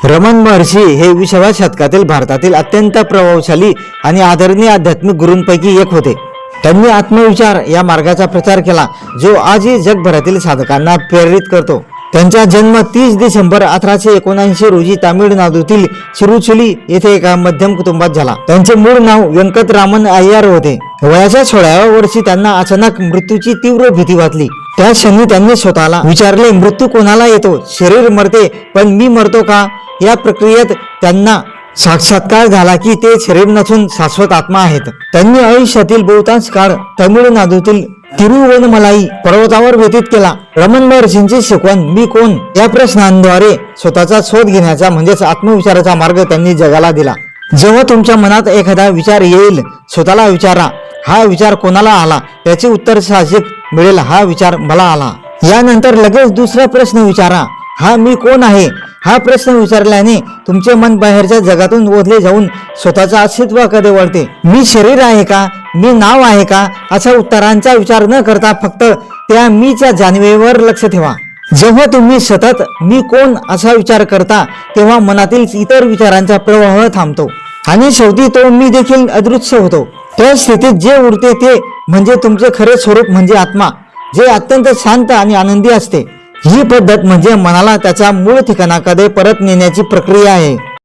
रमण महर्षी हे 20व्या शतकातील भारतातील अत्यंत प्रभावशाली आणि आदरणीय आध्यात्मिक गुरूंपैकी एक होते. त्यांनी आत्मविचार या मार्गाचा प्रचार केला, जो आजही जगभरातील साधकांना प्रेरित करतो. त्यांचा जन्म 30 डिसेंबर 1879 रोजी तामिळनाडूतील चिरुचुली येथे एका मध्यम कुटुंबात झाला. त्यांचे मूळ नाव व्यंकटरामन अय्यर होते. वयाच्या 16व्या वर्षी त्यांना अचानक मृत्यूची तीव्र भीती वाटली. त्या क्षणी त्यांनी स्वतःला विचारले, मृत्यू कोणाला येतो? शरीर मरते, पण मी मरतो का? या प्रक्रियेत त्यांना साक्षात्कार झाला की ते शरीर नसून शाश्वत आत्मा आहेत. त्यांनी आयुष्यातील बहुतांश काळ तमिळनाडूतील तिरुवनमलाई पर्वतावर व्यतीत केला. रमण महर्षींची शिकवण मी कोण या प्रश्नांद्वारे स्वतःचा शोध घेण्याचा म्हणजेच आत्मविचाराचा मार्ग त्यांनी जगाला दिला. जेव्हा तुमच्या मनात एखादा विचार येईल, स्वतःला विचारा, हा विचार कोणाला आला? त्याचे उत्तर साहजिक मिळेल, हा विचार मला आला. यानंतर लगेच दुसरा प्रश्न विचारा, हा मी कोण आहे? हा प्रश्न विचारल्याने तुमचे मन बाहेरच्या जगातून ओढले जाऊन स्वतःचा अस्तित्वाकडे वळते. मी शरीर आहे का? मी नाव आहे का? अशा उत्तरांचा विचार न करता फक्त त्या मीच्या जाणीवेवर लक्ष ठेवा. जेव्हा तुम्ही सतत मी कोण असा विचार करता, तेव्हा मनातील इतर विचारांचा प्रवाह थांबतो आणि शेवटी तो मी देखील अदृश्य होतो. त्या स्थितीत जे उरते ते म्हणजे तुमचे खरे स्वरूप, म्हणजे आत्मा, जे अत्यंत शांत आणि आनंदी असते. ही पद्धत म्हणजे मनाला त्याच्या मूळ ठिकाणाकडे परत नेण्याची प्रक्रिया आहे.